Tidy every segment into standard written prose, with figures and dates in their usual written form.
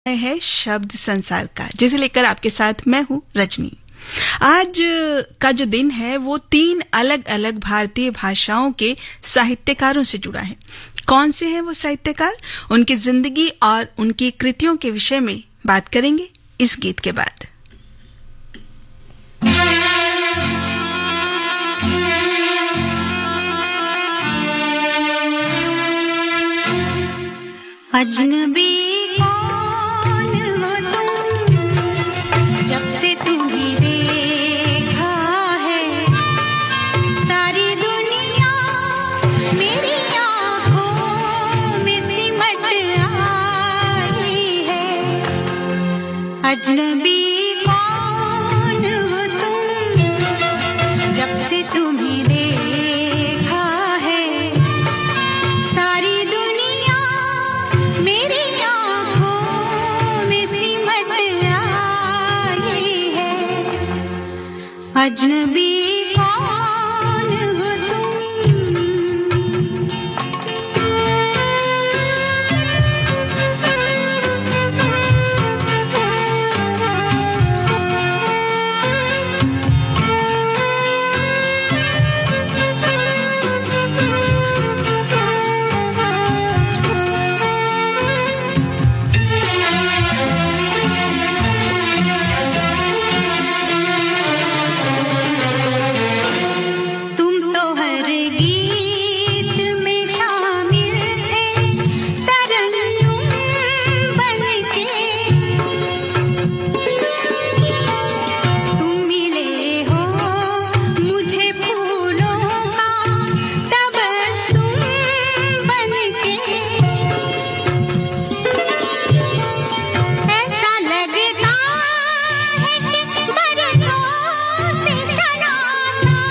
है शब्द संसार का, जिसे लेकर आपके साथ मैं हूं रजनी। आज का जो दिन है वो 3 अलग अलग भारतीय भाषाओं के साहित्यकारों से जुड़ा है। कौन से हैं वो साहित्यकार, उनकी जिंदगी और उनकी कृतियों के विषय में बात करेंगे इस गीत के बाद। अजनबी कौन हो तुम, जब से तुम्हें देखा है सारी दुनिया मेरी आँखों में सिमट आई है। अजनबी कौन हो तुम, जब से तुम्हें देखा है सारी दुनिया मेरी आँखों में सिमट आई है। अजनबी कौन हो तुम। तुम तो हर गीत में शामिल थे तरन्नुम बनके, तुम मिले हो मुझे फूलों का तबस्सुम बनके। ऐसा लगता है कि बरसों से शनासाई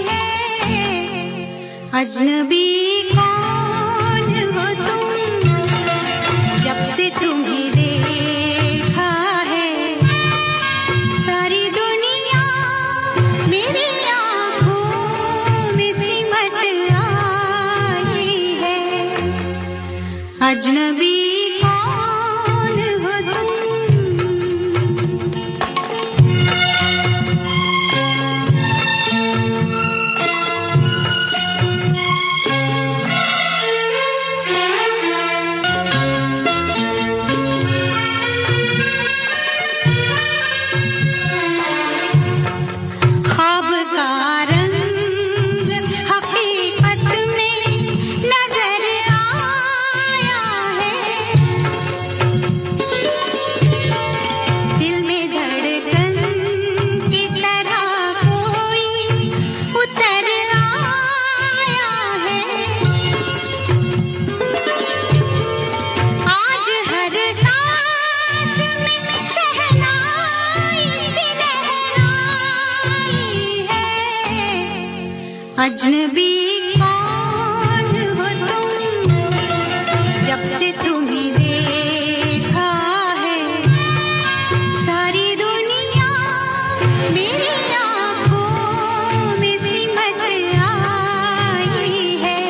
है। अजनबी कौन हो तुम, जब से तुम्हें देखा है सारी दुनिया मेरी आँखों में सिमट आई है। अजनबी कौन हो तुम। ख्वाब का रंग हकीकत में नजर आया है। दिल में धड़कन की तरह कोई उतर आया है। आज हर सांस में शहनाई सी लहराई है। अजनबी कौन हो तुम, जब से तुम्हें देखा है सारी दुनिया मेरी आँखों में सिमट आई है।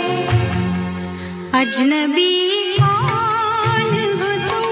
अजनबी कौन हो तुम।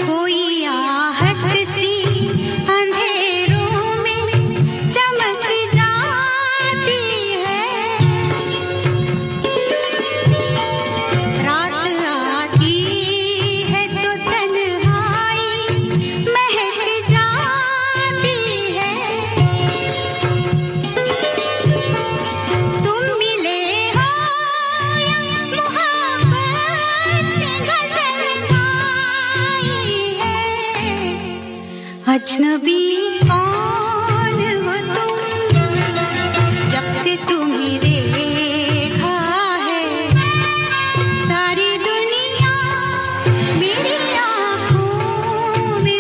कोई आहट सी अंधेरों में चमक जाती है। रात आती है तो तन्हाई महक जाती है। तुम मिले हो या मोहब्बत ने गजल गाई है। अजनबी कौन हो तुम, जब से तुम्हें देखा है सारी दुनिया मेरी आँखों में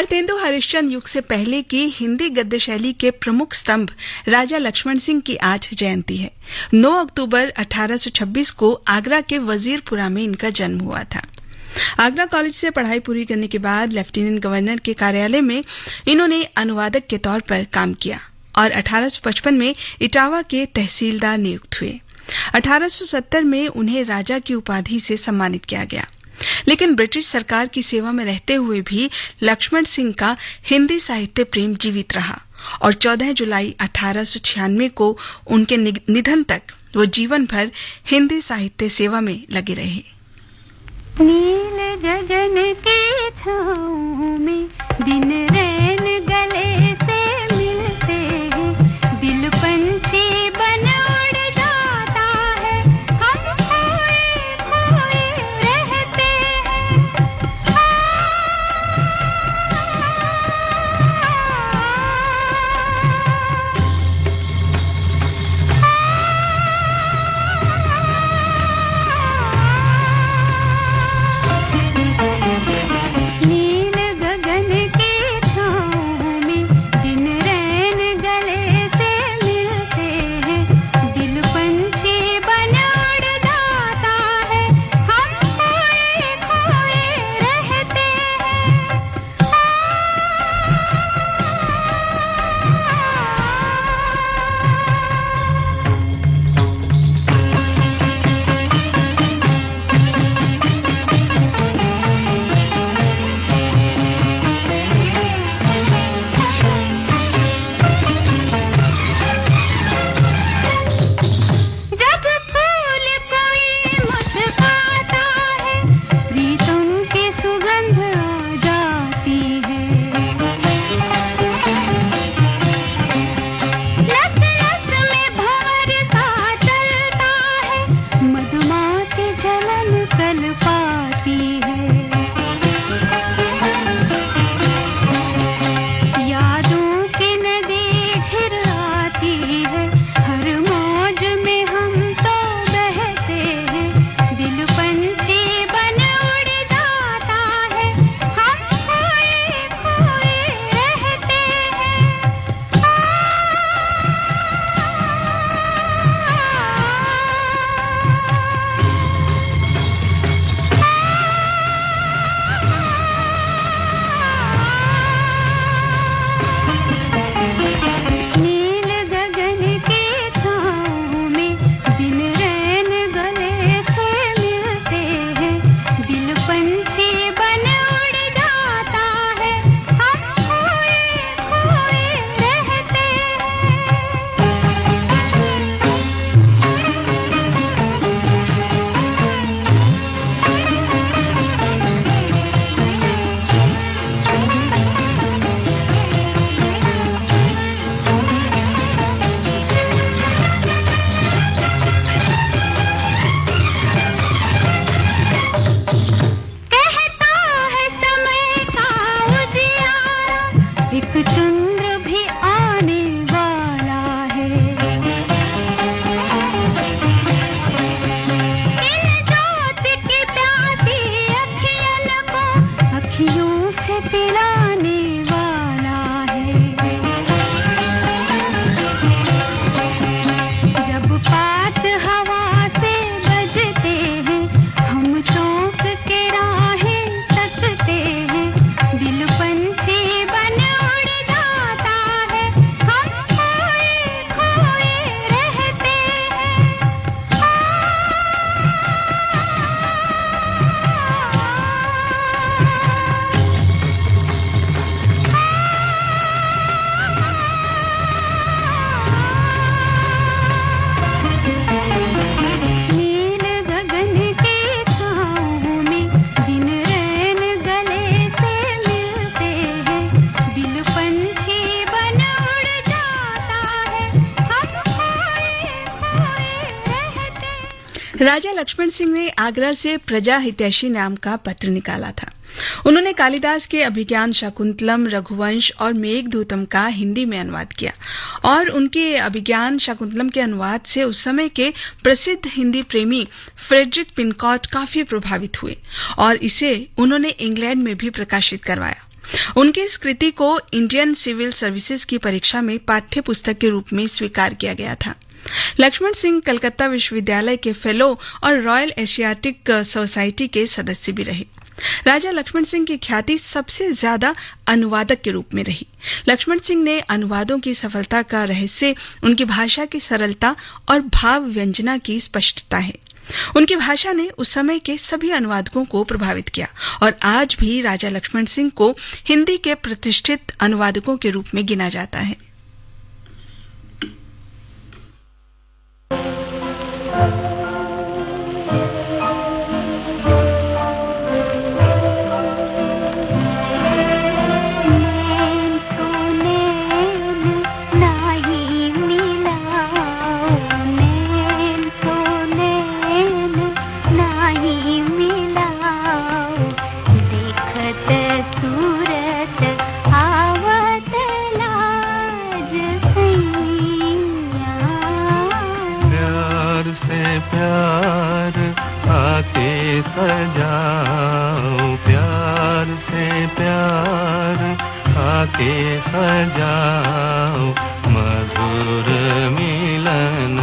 भारतेंदु हरिश्चंद्र युग से पहले की हिंदी गद्य शैली के प्रमुख स्तंभ राजा लक्ष्मण सिंह की आज जयंती है। 9 अक्टूबर 1826 को आगरा के वजीरपुरा में इनका जन्म हुआ था। आगरा कॉलेज से पढ़ाई पूरी करने के बाद लेफ्टिनेंट गवर्नर के कार्यालय में इन्होंने अनुवादक के तौर पर काम किया और 1855 में इटावा के तहसीलदार नियुक्त हुए। 1870 में उन्हें राजा की उपाधि से सम्मानित किया गया। लेकिन ब्रिटिश सरकार की सेवा में रहते हुए भी लक्ष्मण सिंह का हिंदी साहित्य प्रेम जीवित रहा और 14 जुलाई 1896 को उनके निधन तक वो जीवन भर हिंदी साहित्य सेवा में लगे रहे। नील गगन की छाँव में दिन रैन गले से मिलते हैं, दिल पंछी बन उड़ जाता है, हम खोए खोए रहते हैं। नील गगन की छाँव में दिन रैन गले से मिलते हैं, दिल पंछी बन उड़ जाता है, हम खोए खोए रहते हैं। जब फूल कोई मुस्कुराता है, प्रीतम की सुगंध आ जाती है। लस लस में भंवर सा चलता है, मधुमाती जलन कल पाती है। यादों की नदी घिर आती है, हर मौज में हम तो बहते हैं, दिल पंछी बन उड़ जाता है, हम खोए खोए रहते हैं। नील गगन की छाँव में दिन रैन गले से मिलते हैं, दिल पंछी बन उड़ जाता है, हम खोए खोए रहते हैं। कहता है समय का उजियारा, एक चंद्र भी आने वाला है। इन जोत की प्यासी अखियन को अखियों से पिलाने वाला है। जब पात हवा से बजते हैं, हम चौंक के राहें तकते हैं, दिल पंछी बन उड़ जाता है, हम खोए खोए रहते हैं। नील गगन की छाँव में दिन रैन गले से मिलते हैं, दिल पंछी बन उड़ जाता है, हम खोए खोए रहते हैं। राजा लक्ष्मण सिंह ने आगरा से प्रजा हितैषी नाम का पत्र निकाला था। उन्होंने कालिदास के अभिज्ञान शाकुंतलम, रघुवंश और मेघदूतम का हिंदी में अनुवाद किया और उनके अभिज्ञान शाकुंतलम के अनुवाद से उस समय के प्रसिद्ध हिंदी प्रेमी फ्रेडरिक पिनकॉट काफी प्रभावित हुए और इसे उन्होंने इंग्लैंड में भी प्रकाशित करवाया। उनकी इस कृति को इंडियन सिविल सर्विसेज की परीक्षा में पाठ्य पुस्तक के रूप में स्वीकार किया गया था। लक्ष्मण सिंह कलकत्ता विश्वविद्यालय के फेलो और रॉयल एशियाटिक सोसाइटी के सदस्य भी रहे। राजा लक्ष्मण सिंह की ख्याति सबसे ज्यादा अनुवादक के रूप में रही। लक्ष्मण सिंह ने अनुवादों की सफलता का रहस्य उनकी भाषा की सरलता और भाव व्यंजना की स्पष्टता है। उनकी भाषा ने उस समय के सभी अनुवादकों को प्रभावित किया और आज भी राजा लक्ष्मण सिंह को हिंदी के प्रतिष्ठित अनुवादकों के रूप में गिना जाता है। प्यार आके सजाओ, प्यार से प्यार आके सजाओ, मधुर मिलन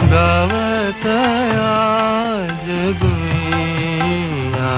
गावत आज गुइया।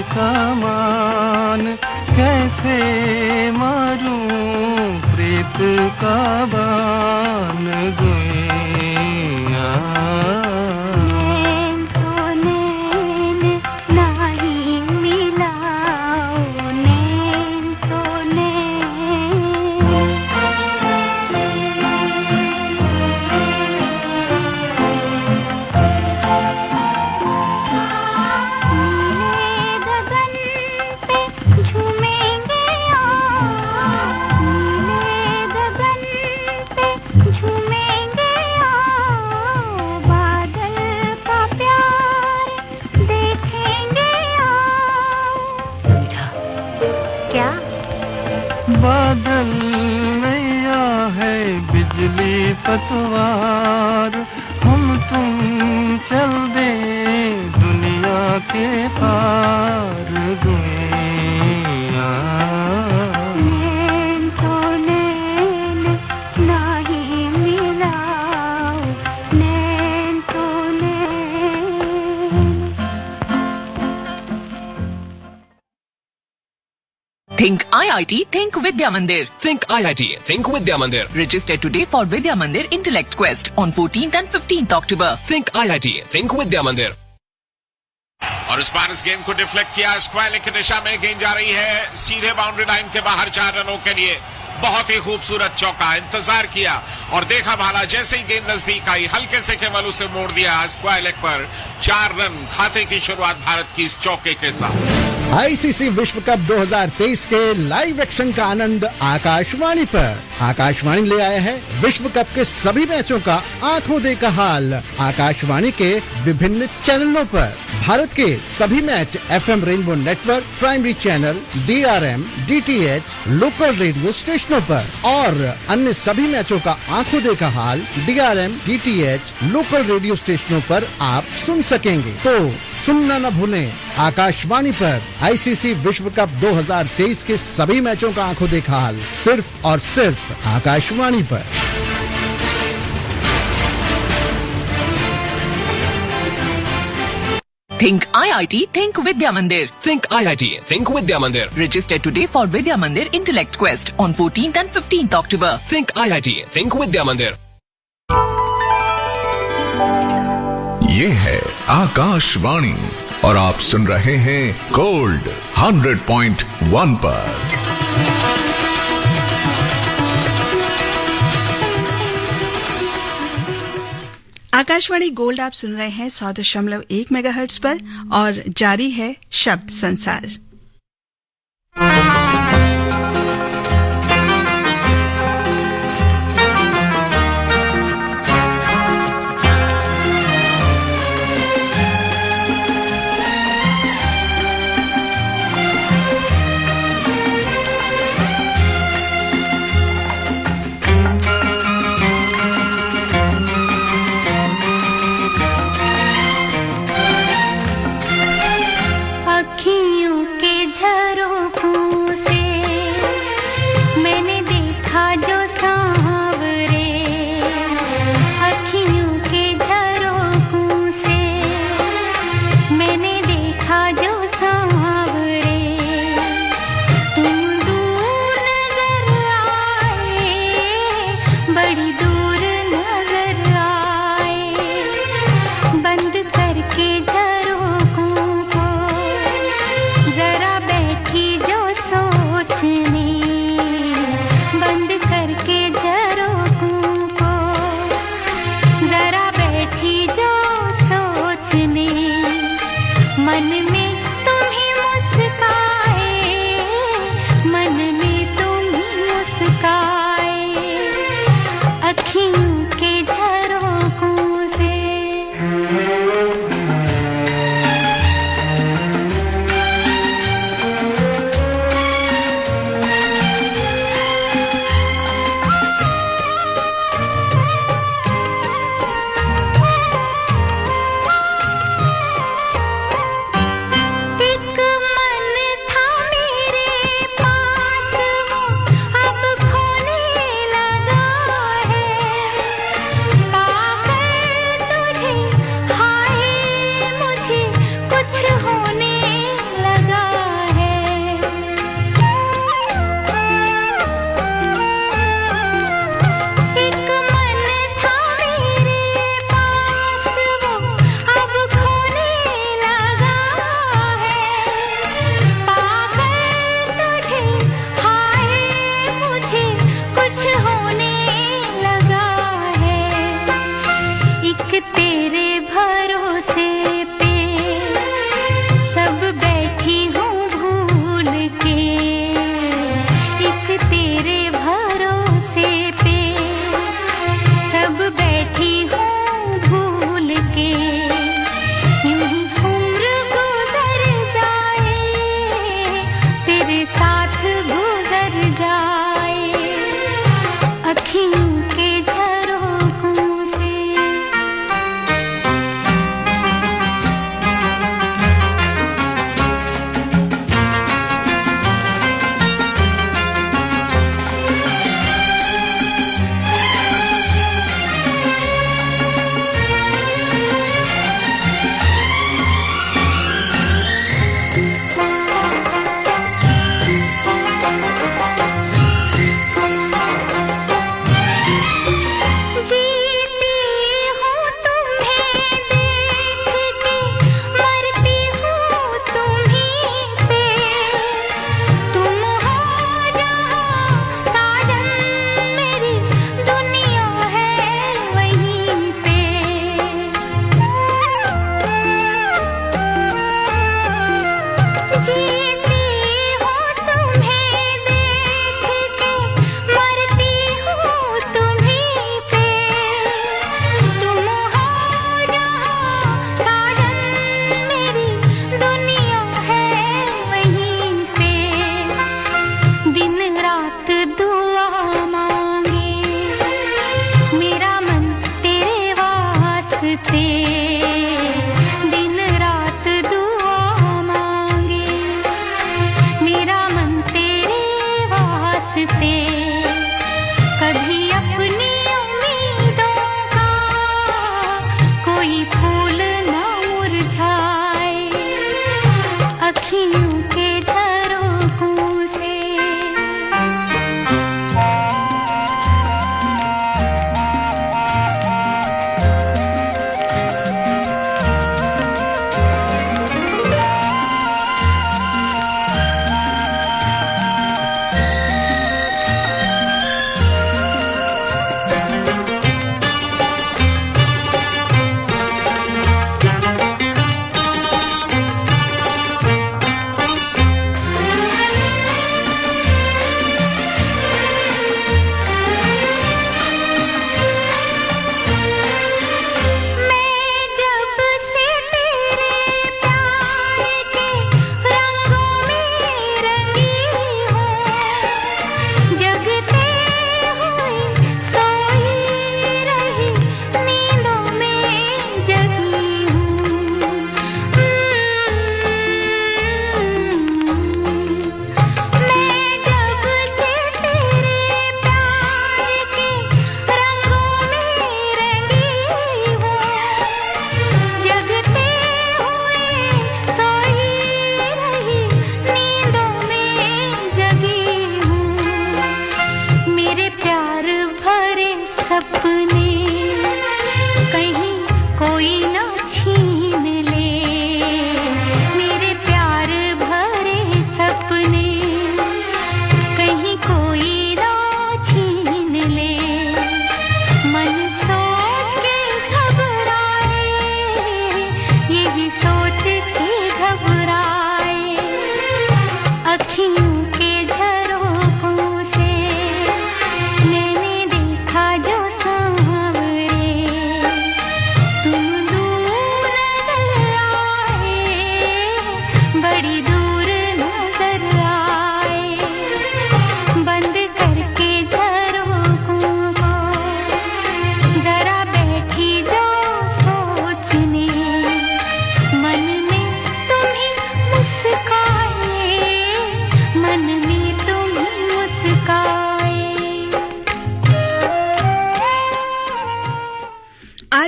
कमान कैसे मारूं प्रीत का बान गुइया। बादल नैया है बिजली पतवार, हम तुम चल दे दुनिया के पार गुइया। नैन तो नैन नहीं मिलाओ, नैन तो नैन। Think IIT, think Vidya Mandir. Think IIT, think Vidya Mandir. Register today for Vidya Mandir Intellect Quest on 14th and 15th October. Think IIT, think Vidya Mandir. और इस बार इस गेंद को डिफ्लेक्ट किया, स्क्वायर लेग की दिशा में गेंद जा रही है सीधे बाउंड्री लाइन के बाहर 4 रनों के लिए। बहुत ही खूबसूरत चौका, इंतजार किया और देखा भाला, जैसे ही गेंद नजदीक आई हल्के से केवल उसे मोड़ दिया स्क्वायर लेग पर। 4 रन खाते की शुरुआत भारत की इस चौके के साथ। आईसीसी विश्व कप 2023 के लाइव एक्शन का आनंद आकाशवाणी पर। आकाशवाणी ले आया है विश्व कप के सभी मैचों का आंखों देखा हाल। आकाशवाणी के विभिन्न चैनलों पर भारत के सभी match FM rainbow network, primary channel, DRM, DTH, local radio स्टेशनों पर और अन्य सभी मैचों का आंखों देखा हाल डीआरएम, डीटीएच, लोकल रेडियो स्टेशनों पर आप सुन सकेंगे। तो सुनना न भूलें, आकाशवाणी पर आईसीसी विश्व कप 2023 के सभी मैचों का आंखों देखा हाल सिर्फ और सिर्फ आकाशवाणी पर। Think IIT, think Vidya Mandir. Think IIT, think Vidya Mandir. Register today for Vidya Mandir Intellect Quest on 14th and 15th October. Think IIT, think Vidya Mandir. ये है आकाशवाणी और आप सुन रहे हैं गोल्ड 100.1 पर। आकाशवाणी गोल्ड आप सुन रहे हैं 100.1 मेगाहर्ट्ज पर और जारी है शब्द संसार। अखियों के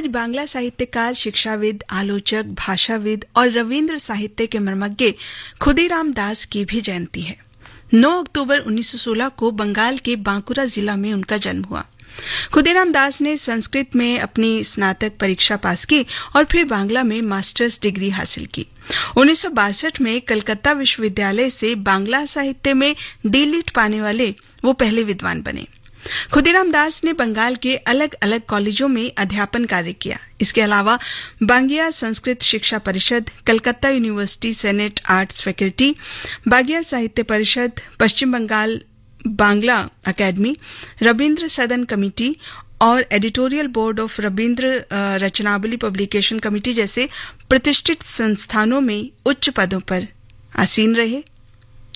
बांग्ला साहित्यकार, शिक्षाविद, आलोचक, भाषाविद और रविंद्र साहित्य के मर्मज्ञ खुदीराम दास की भी जयंती है। 9 अक्टूबर 1916 को बंगाल के बांकुरा जिला में उनका जन्म हुआ। खुदीराम दास ने संस्कृत में अपनी स्नातक परीक्षा पास की और फिर बांग्ला में मास्टर्स डिग्री हासिल की। 1962 में कलकत्ता विश्वविद्यालय से बांग्ला साहित्य में डी.लिट पाने वाले वो पहले विद्वान बने। खुदीराम दास ने बंगाल के अलग अलग कॉलेजों में अध्यापन कार्य किया। इसके अलावा Bangia Sanskrit Shiksha Parishad, Calcutta university senate arts faculty, बागिया साहित्य परिषद, पश्चिम बंगाल बांग्ला अकेडमी, रविंद्र सदन कमेटी और editorial board of Rabindra Rachanavali publication committee जैसे प्रतिष्ठित संस्थानों में उच्च पदों पर आसीन रहे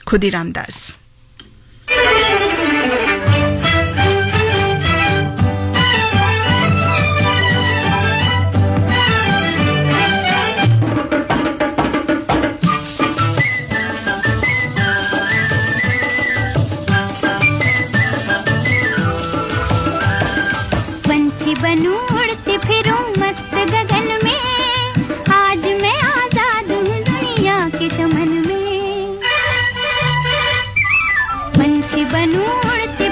खुदीराम दास। बनूं उड़ती फिरूं मस्त गगन में, आज मैं आजाद हूँ दुनिया के चमन में। पंछी बनूं उड़ती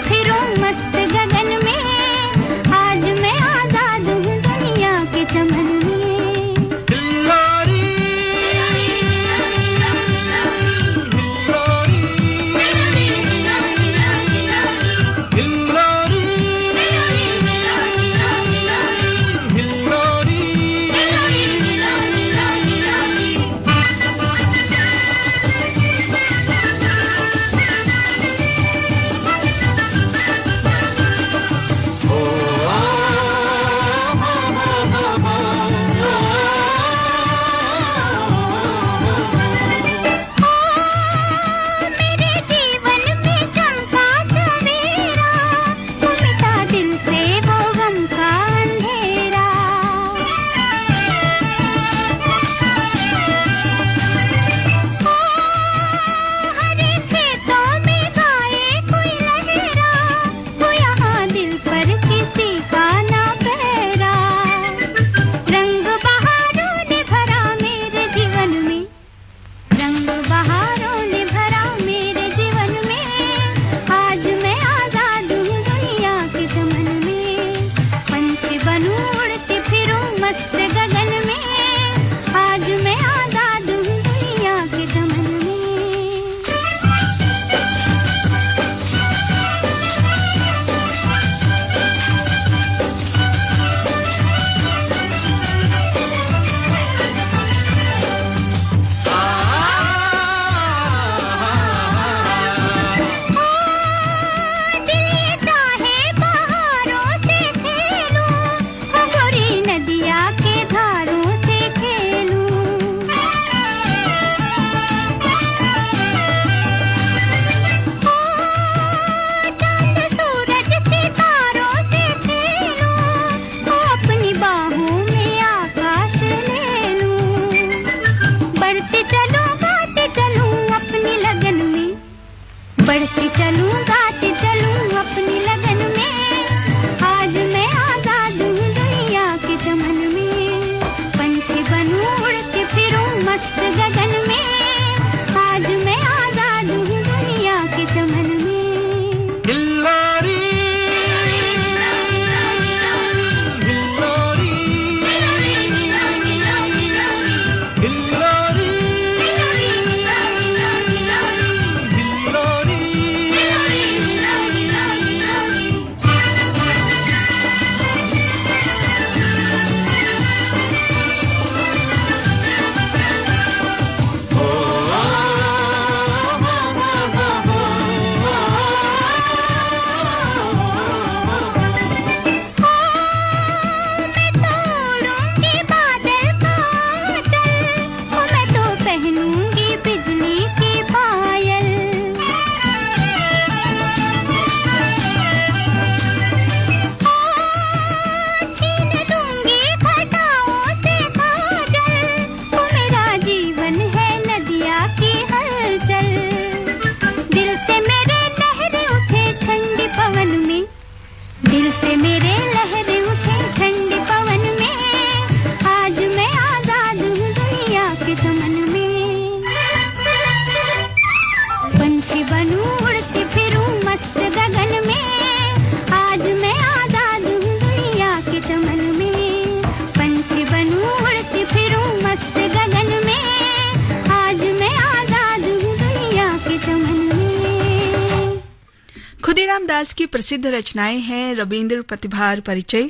दास की प्रसिद्ध रचनाएं हैं रविन्द्र प्रतिभार परिचय,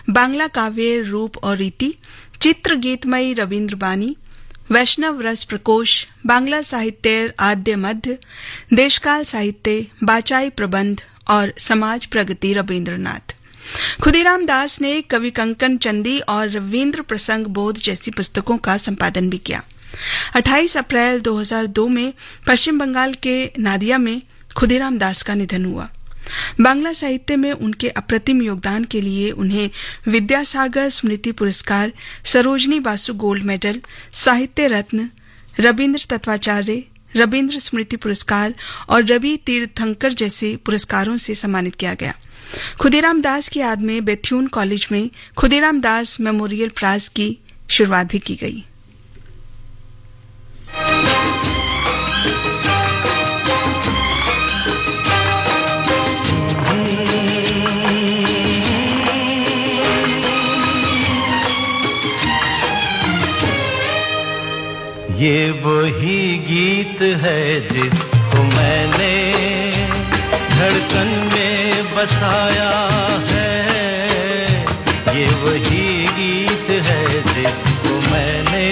बांग्ला काव्य रूप और रीति, चित्र गीतमयी रविन्द्र बानी, वैष्णव रस प्रकोश, बांग्ला साहित्य आद्य मध्य, देशकाल साहित्य, बाचाई प्रबंध और समाज प्रगति रविन्द्रनाथ। खुदीराम दास ने कवि कंकन चंदी और रविन्द्र प्रसंग बोध जैसी पुस्तकों का संपादन भी किया। 28 अप्रैल 2002 में पश्चिम बंगाल के नादिया में खुदीराम दास का निधन हुआ। बांग्ला साहित्य में उनके अप्रतिम योगदान के लिए उन्हें विद्यासागर स्मृति पुरस्कार, सरोजनी बासु गोल्ड मेडल, साहित्य रत्न, रविन्द्र तत्वाचार्य, रविन्द्र स्मृति पुरस्कार और रवि तीर्थंकर जैसे पुरस्कारों से सम्मानित किया गया। खुदीराम दास की याद में बेथ्यून कॉलेज में खुदीराम दास मेमोरियल प्राइज की शुरुआत भी की गई। ये वही गीत है जिसको मैंने धड़कन में बसाया है। ये वही गीत है जिसको मैंने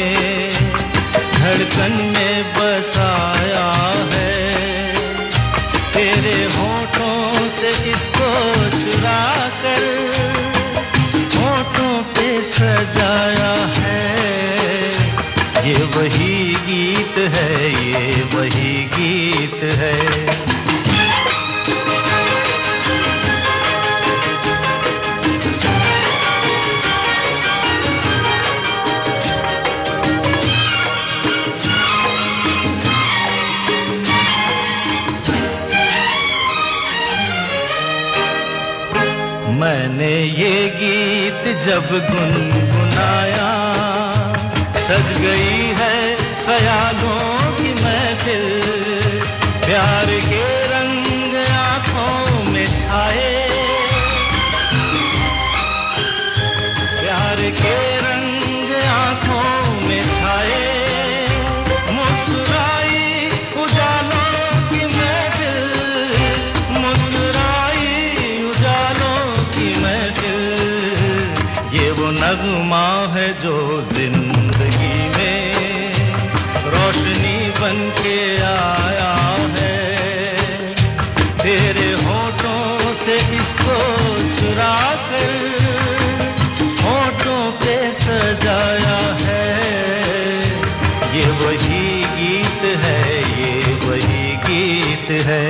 धड़कन में बसाया है। तेरे होठों से इसको चुरा कर होठों पे सजाया है। ये वही गीत है, ये वही गीत है। मैंने ये गीत जब गुनगुनाया, सज गई है ख्यालों की महफिल। प्यार के रंग आंखों में छाए, प्यार के रंग आंखों में छाए। मुस्कुराई उजालों की महफिल, मुस्कुराई उजालों की महफिल। ये वो नगमा है जो जिंदगी में रोशनी बन के आया है। तेरे होठों से इसको चुरा कर होठों पे सजाया है। ये वही गीत है, ये वही गीत है।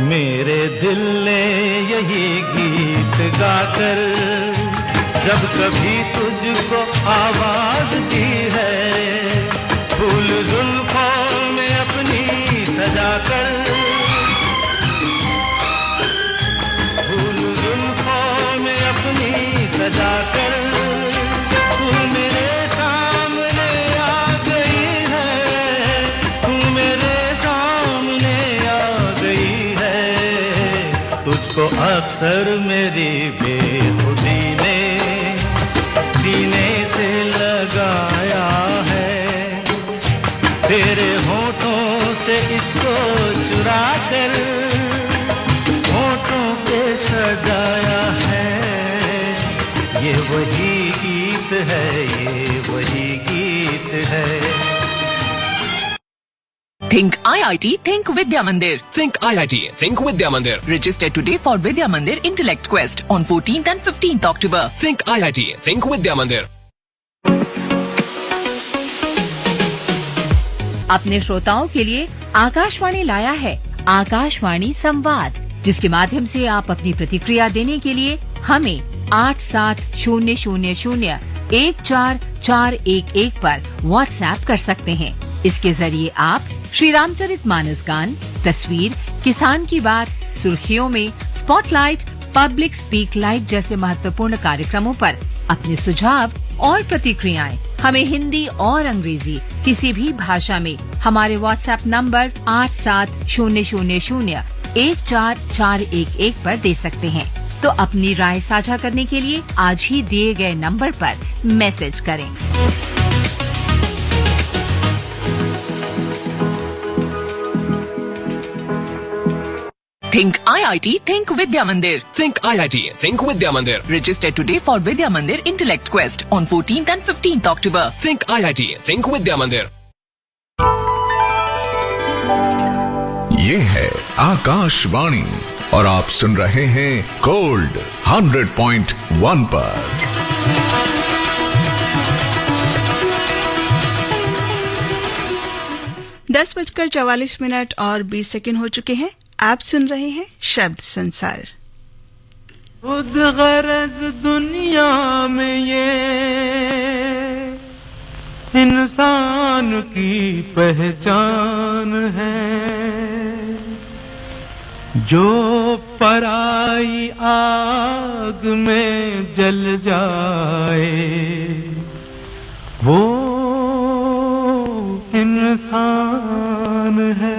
मेरे दिल ने यही गीत गाकर जब कभी तुझको आवाज दी है। फूल जुल्फों में अपनी सजाकर, फूल जुल्फों में अपनी सजाकर तू मेरे सामने आ गई है। तू मेरे सामने आ गई है। तुझको अक्सर मेरी बेखुदी ने सीने से लगाया है। तेरे होठों से इसको चुरा कर होठों पे सजाया है। ये वही गीत है, ये वही गीत है। Think IIT, Think Vidya Mandir. Think IIT, Think Vidya Mandir. Register today for Vidya Mandir Intellect Quest on 14th and 15th October. Think IIT, Think Vidya Mandir. अपने श्रोताओं के लिए आकाशवाणी लाया है आकाशवाणी संवाद, जिसके माध्यम से आप अपनी प्रतिक्रिया देने के लिए हमें 8700014411 पर व्हाट्सएप कर सकते हैं। इसके जरिए आप श्री रामचरितमानस गान, तस्वीर, किसान की बात, सुर्खियों में स्पॉटलाइट, पब्लिक स्पीक लाइव जैसे महत्वपूर्ण कार्यक्रमों पर अपने सुझाव और प्रतिक्रियाएं हमें हिंदी और अंग्रेजी किसी भी भाषा में हमारे व्हाट्सएप नंबर 8700014411 पर दे सकते हैं। तो अपनी राय साझा करने के लिए आज ही दिए गए नंबर पर मैसेज करें। Think IIT, Think Vidya Mandir. Think IIT, Think Vidya Mandir. Register today for Vidya Mandir Intellect Quest on 14th and 15th October. Think IIT, Think Vidya Mandir. ये है आकाशवाणी और आप सुन रहे हैं गोल्ड 100.1 पर। 10:44 और 20 सेकंड हो चुके हैं। आप सुन रहे हैं शब्द संसार। खुद गरज दुनिया में ये इंसान की पहचान है, जो पराई आग में जल जाए वो इंसान है।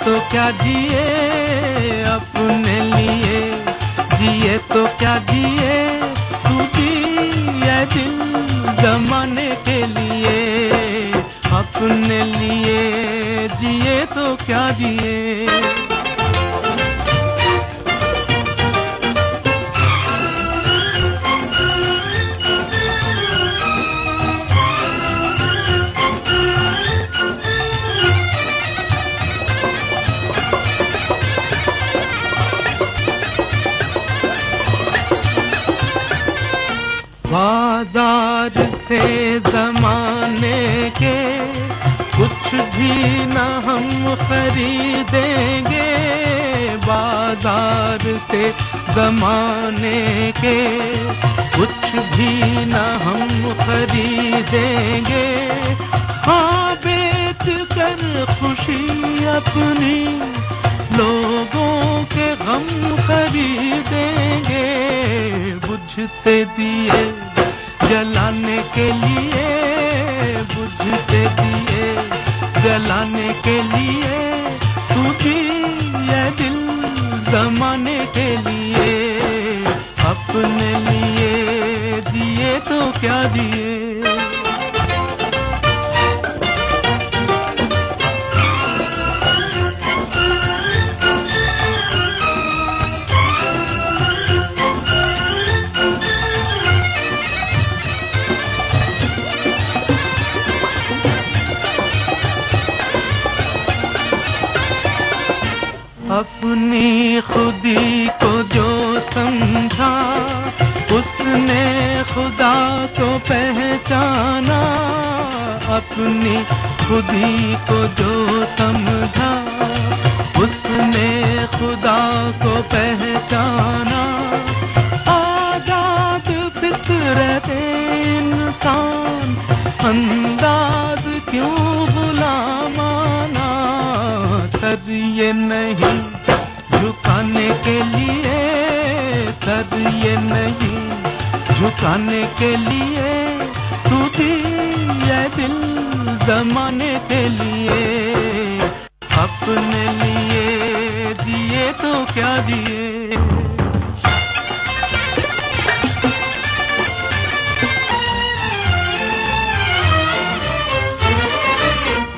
तो क्या जिए अपने लिए, जिए तो क्या जिए, तू जिए दिल जमाने के लिए। अपने लिए जिए तो क्या जिए। बाजार से जमाने के कुछ भी न हम खरीदेंगे, बाजार से जमाने के कुछ भी न हम खरीदेंगे। हाँ बेच कर खुशी अपनी लोगों के गम खरीदेंगे। बुझते दिए जलाने के लिए, बुझते दिए जलाने के लिए, तू जिए दिल जमाने के लिए। अपने लिए जिए तो क्या जिए। अपनी खुदी को जो समझा, उसने खुदा को पहचाना। अपनी खुदी को जो समझा, उसने खुदा को पहचाना। आजाद फितरत इंसान, अंदाज क्यों गुलामाना। सर ये नहीं झुकाने के लिए, सर ये नहीं झुकाने के लिए, तू दिए दिल जमाने के लिए। अपने लिए जिए तो क्या जिए।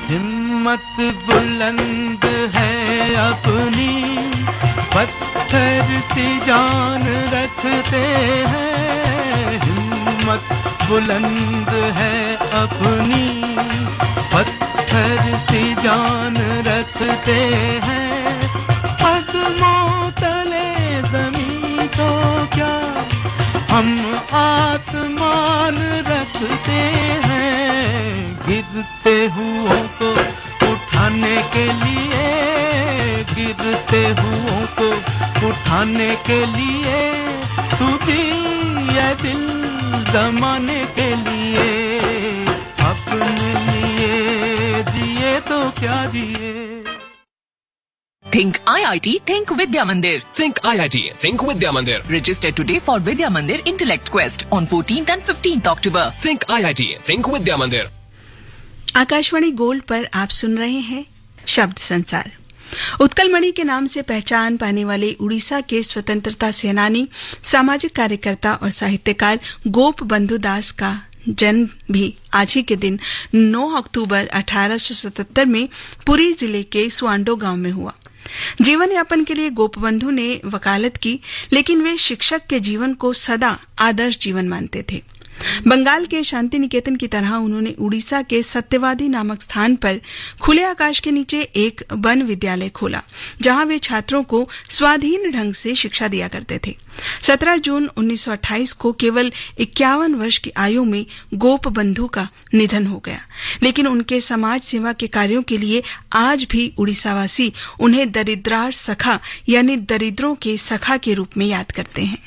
हिम्मत बुलंद है अपनी, पत्थर सी जान रखते हैं। हिम्मत बुलंद है अपनी, पत्थर सी जान रखते हैं। कदमों तले जमीन तो क्या, हम आसमान रख दिखते हैं, गिरते हुओं को उठाने के लिए, गिरते हुओं को उठाने के लिए, तू जिए दिल जमाने के लिए, अपने लिए जिए तो क्या जिए। Think IIT, Think Vidya Mandir. Think IIT, Think Vidya Mandir. Register today for Vidya Mandir Intellect Quest on 14th and 15th October. Think IIT, Think Vidya Mandir. Akashvani gold पर आप सुन रहे हैं शब्द संसार। उत्कल मणि के नाम से पहचान पाने वाले उड़ीसा के स्वतंत्रता सेनानी, सामाजिक कार्यकर्ता और साहित्यकार गोप बंधु दास का जन्म भी आज ही के दिन 9 अक्टूबर 1877 में पुरी जिले के सुआंडो गांव में हुआ। जीवन यापन के लिए गोपबंधु ने वकालत की, लेकिन वे शिक्षक के जीवन को सदा आदर्श जीवन मानते थे। बंगाल के शांति निकेतन की तरह उन्होंने उड़ीसा के सत्यवादी नामक स्थान पर खुले आकाश के नीचे एक वन विद्यालय खोला, जहां वे छात्रों को स्वाधीन ढंग से शिक्षा दिया करते थे। 17 जून 1928 को केवल 51 वर्ष की आयु में गोपबंधु का निधन हो गया, लेकिन उनके समाज सेवा के कार्यों के लिए आज भी उड़ीसावासी उन्हें दरिद्रार सखा यानी दरिद्रों के सखा के रूप में याद करते हैं।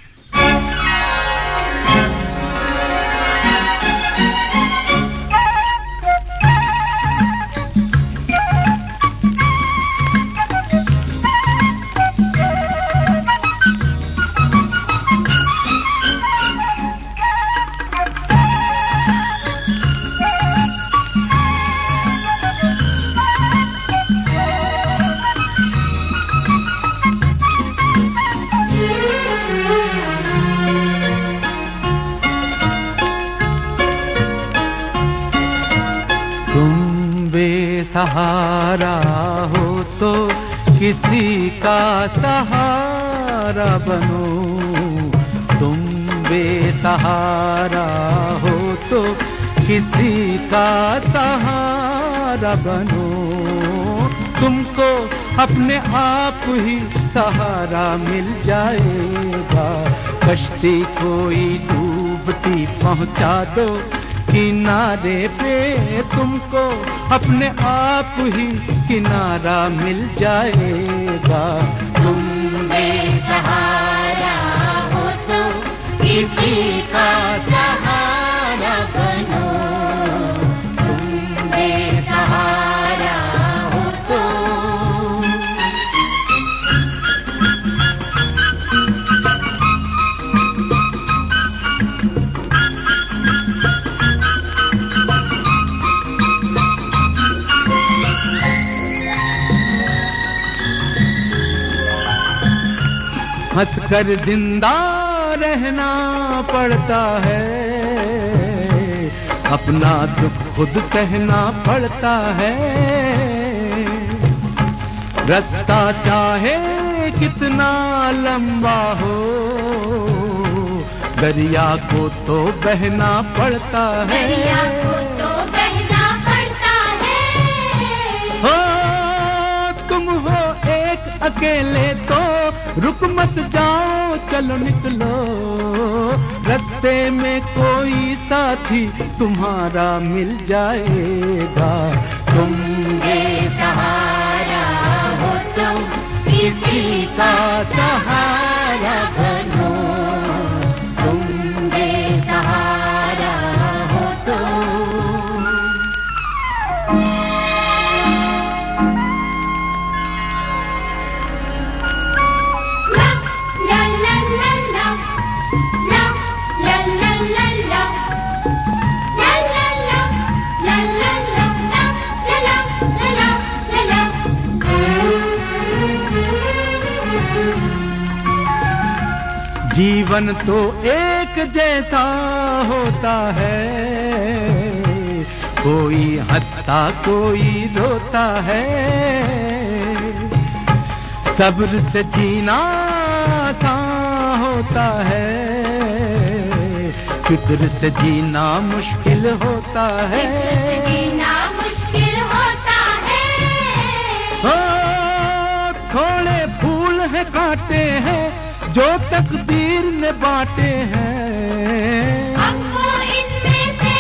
सहारा हो तो किसी का सहारा बनो, तुम बेसहारा हो तो किसी का सहारा बनो, तुमको अपने आप ही सहारा मिल जाएगा। कश्ती कोई डूबती पहुंचा दो किनारे पे, तुमको अपने आप ही किनारा मिल जाएगा। तुम बेसहारा हो तो किसी का सहारा बनो, तुम बेसहारा हो तो। हंसकर जिंदा रहना पड़ता है, अपना दुख खुद सहना पड़ता है। रास्ता चाहे कितना लंबा हो, दरिया को तो बहना पड़ता है, दरिया को तो बहना पड़ता है। हो तुम हो एक अकेले तो रुक मत जाओ, चलो निकलो, रास्ते में कोई साथी तुम्हारा मिल जाएगा। तुम बेसहारा हो तो किसी का सहारा बनो, तुम बेसहारा हो तो। जीवन तो एक जैसा होता है, कोई हंसता कोई रोता है। सब्र से जीना आसान होता है, फिक्र से जीना मुश्किल होता है, जीना मुश्किल होता है। हो थोड़े फूल है कांटे हैं जो तकदीर ने बांटे हैं, हमको इनमें से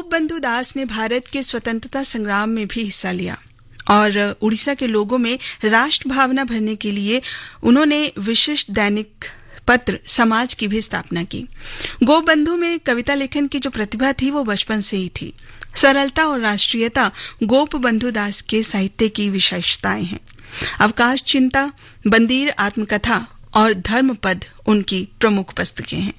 गोपबंधु दास ने भारत के स्वतंत्रता संग्राम में भी हिस्सा लिया और उड़ीसा के लोगों में राष्ट्र भावना भरने के लिए उन्होंने विशिष्ट दैनिक पत्र समाज की भी स्थापना की। गोपबंधु में कविता लेखन की जो प्रतिभा थी वो बचपन से ही थी। सरलता और राष्ट्रीयता गोपबंधु दास के साहित्य की विशेषताएं हैं। अवकाश चिंता, बंदीर आत्मकथा और धर्मपद उनकी प्रमुख पुस्तकें हैं।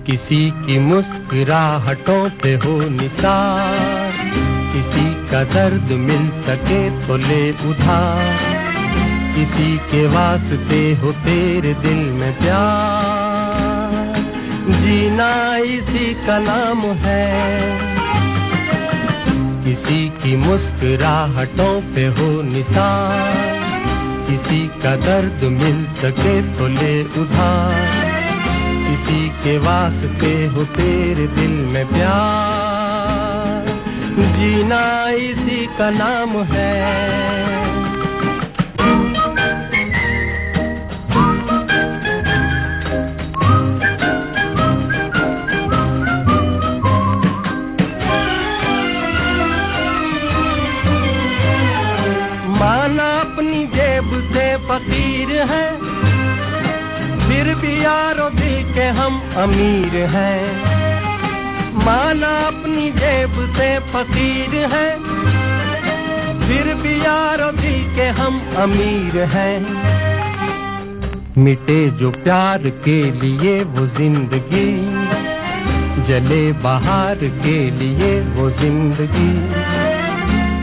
किसी की मुस्कुराहटों पे हो निसार, किसी का दर्द मिल सके तो ले उधार, किसी के वास्ते हो तेरे दिल में प्यार, जीना इसी का नाम है। किसी की मुस्कुराहटों पे हो निसार, किसी का दर्द मिल सके तो ले उधार, किसी के वास्ते हो तेरे दिल में प्यार, जीना इसी का नाम है। माना अपनी जेब से फकीर है, फिर भी यारो दिल के हम अमीर हैं। माना अपनी जेब से फकीर है, फिर भी यारो दिल के हम अमीर हैं। मिटे जो प्यार के लिए वो जिंदगी, जले बाहर के लिए वो जिंदगी,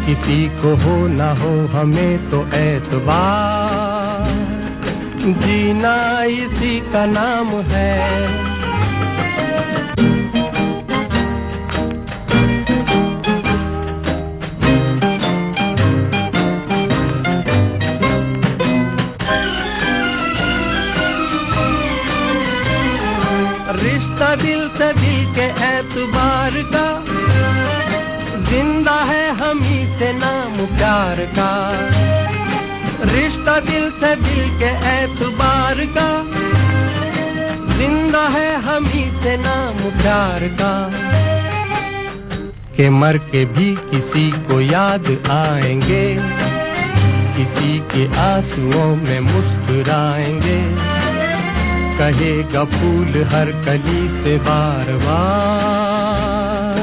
किसी को हो ना हो हमें तो एतबार, जीना इसी का नाम है। रिश्ता दिल से दिल के एतबार का, जिंदा है हम ही से नाम प्यार का। रिश्ता दिल से दिल के एतबार का, जिंदा है हम ही से नाम प्यार का। के मर के भी किसी को याद आएंगे, किसी के आंसुओं में मुस्कुराएंगे, कहेगा फूल हर कली से बार बार,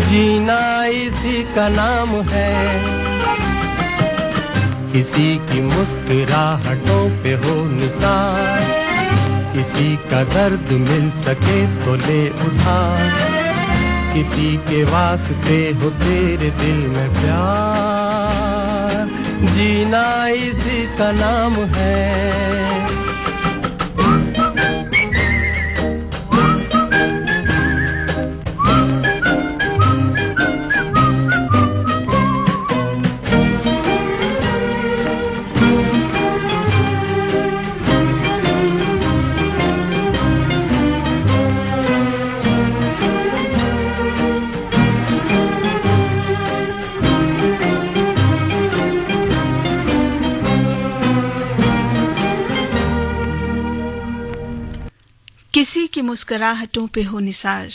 जीना इसी का नाम है। किसी की मुस्कुराहटों पे हो निसार, किसी का दर्द मिल सके तो ले उधार, किसी के वास्ते हो तेरे दिल में प्यार, जीना इसी का नाम है। किसी की मुस्कुराहटों पे हो निसार,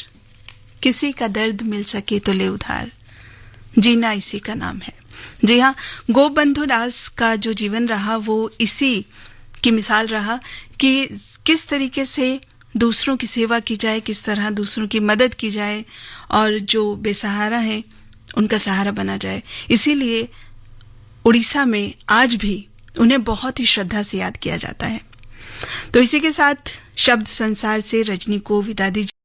किसी का दर्द मिल सके तो ले उधार, जीना इसी का नाम है। जी हाँ, गोपबंधु दास का जो जीवन रहा वो इसी की मिसाल रहा कि किस तरीके से दूसरों की सेवा की जाए, किस तरह दूसरों की मदद की जाए और जो बेसहारा हैं उनका सहारा बना जाए। इसीलिए उड़ीसा में आज भी उन्हें बहुत ही श्रद्धा से याद किया जाता है। तो इसी के साथ शब्द संसार से रजनी को विदा दीजिए।